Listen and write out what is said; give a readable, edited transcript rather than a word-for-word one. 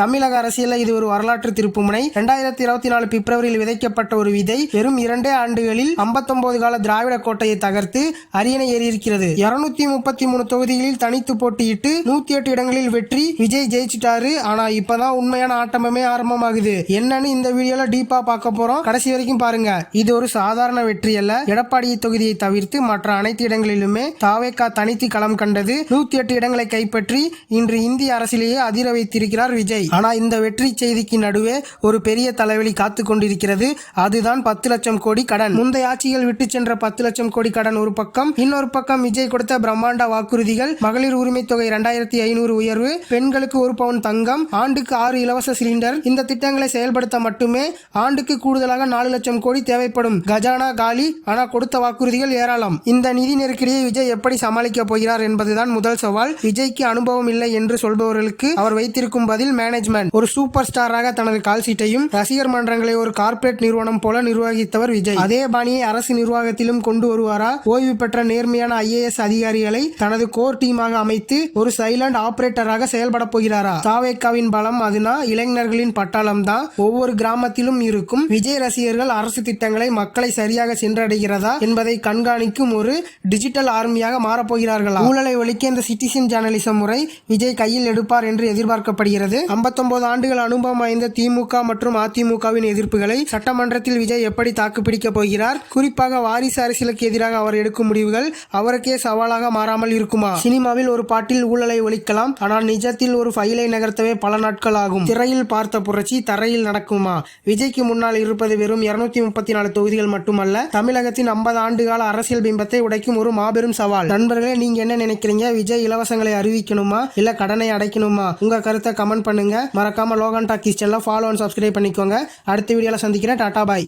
தமிழக அரசியலில் இது ஒரு வரலாற்று திருப்புமுனை. 2024 பிப்ரவரியில் விதைக்கப்பட்ட ஒரு விதை வெறும் 2 ஆண்டுகளில் 59 கால திராவிட கோட்டையை தகர்த்து அரியணை ஏறியிருக்கிறது. 233 தொகுதிகளில் தனித்து போட்டியிட்டு 108 இடங்களில் வெற்றி. விஜய் ஜெயிச்சிட்டாரு. ஆனா இப்பதான் உண்மையான ஆட்டமே ஆரம்பமாகுது. என்னன்னு இந்த வீடியோல டீப்பா பார்க்க போறோம். கடைசி வரைக்கும் பாருங்க. இது ஒரு சாதாரண வெற்றி அல்ல. எடப்பாடி தொகுதியை தவிர்த்து மற்ற அனைத்து இடங்களிலுமே தாவேகா தனித்து களம் கண்டது. 108 இடங்களை கைப்பற்றி இன்று இந்திய அரசியலையே அதிர வைத்திருக்கிறார் விஜய். ஆனா இந்த வெற்றி செய்திக்கு நடுவே ஒரு பெரிய தலைவலி காத்து கொண்டிருக்கிறது. அதுதான் 10 லட்சம் கோடி கடன். முந்தைய ஆட்சிகள் விட்டு சென்ற 10 லட்சம் கோடி கடன் ஒரு பக்கம், இன்னொரு பக்கம் விஜய் கொடுத்த பிரம்மாண்ட வாக்குறுதிகள். மகளிர் உரிமை தொகை 2500 உயர்வு, பெண்களுக்கு 1 பவுன் தங்கம், ஆண்டுக்கு 6 இலவச சிலிண்டர். இந்த திட்டங்களை செயல்படுத்த மட்டுமே ஆண்டுக்கு கூடுதலாக 4 லட்சம் கோடி தேவைப்படும். கஜானா காலி. ஆனா கொடுத்த வாக்குறுதிகள் ஏராளம். இந்த நிதி நெருக்கடியை விஜய் எப்படி சமாளிக்க போகிறார் என்பதுதான் முதல் சவால். விஜய்க்கு அனுபவம் இல்லை என்று சொல்பவர்களுக்கு அவர் வைத்திருக்கும் பதில் மேனேஜ்மெண்ட். ஒரு சூப்பர் ஸ்டாராக தனது கால் சீட்டையும் ரசிகர் மன்றங்களை ஒரு கார்ப்பரேட் நிறுவனம் போல நிர்வகித்தவர் விஜய். அதே பாணியை அரசு நிர்வாகத்திலும் கொண்டு வருவாரா? ஓய்வு பெற்ற நேர்மையான IAS அதிகாரிகளை தனது கோர் டீமாக அமைத்து ஒரு சைலண்ட் ஆபரேட்டராக செயல்பட போகிறாரா? தாவேகாவின் பலம் அதுனா இளைஞர்களின் பட்டாளம் தான் ஒவ்வொரு கிராமத்திலும் இருக்கும். விஜய் ரசிகர்கள் அரசு திட்டங்களை மக்களை சரியாக சென்றடைகிறதா என்பதை கண்காணிக்கும் ஒரு டிஜிட்டல் ஆர்மியாக மாறப்போகிறார்களா? ஊழலை ஒழிக்க இந்த சிட்டிசன் ஜேர்னலிசம் முறை விஜய் கையில் எடுப்பார் என்று எதிர்பார்க்கப்படுகிறது. 59 ஆண்டுகள் அனுபவம் வாய்ந்த திமுக மற்றும் அதிமுகவின் எதிர்ப்புகளை சட்டமன்றத்தில் விஜய் எப்படி தாக்குப்பிடிக்க போகிறார்? குறிப்பாக வாரிசு அரசியலுக்கு எதிராக அவர் எடுக்கும் முடிவுகள் அவருக்கே சவாலாக மாறாமல் இருக்குமா? சினிமாவில் ஒரு பாட்டில் ஊழலை ஒழிக்கலாம், ஆனால் நிஜத்தில் ஒரு ஃபைலை நகர்த்தவே பல நாட்கள் ஆகும். திரையில் பார்த்த புரட்சி தரையில் நடக்குமா? விஜய்க்கு முன்னால் இருப்பது வெறும் 234 தொகுதிகள் மட்டுமல்ல, தமிழகத்தின் 50 ஆண்டுகால அரசியல் பிம்பத்தை உடைக்கும் ஒரு மாபெரும் சவால். நண்பர்களே, நீங்க என்ன நினைக்கிறீங்க? விஜய் இலவசங்களை அறிவிக்கணுமா இல்ல கடனை அடைக்கணுமா? உங்க கருத்தை கமெண்ட் பண்ணுங்க. மறக்காம லோகன் டாக்கீஸ் சேனலை ஃபாலோ அண்ட் சப்ஸ்கிரைப் பண்ணிக்கோங்க. அடுத்த வீடியோல சந்திக்கிறேன். டாடா பாய்.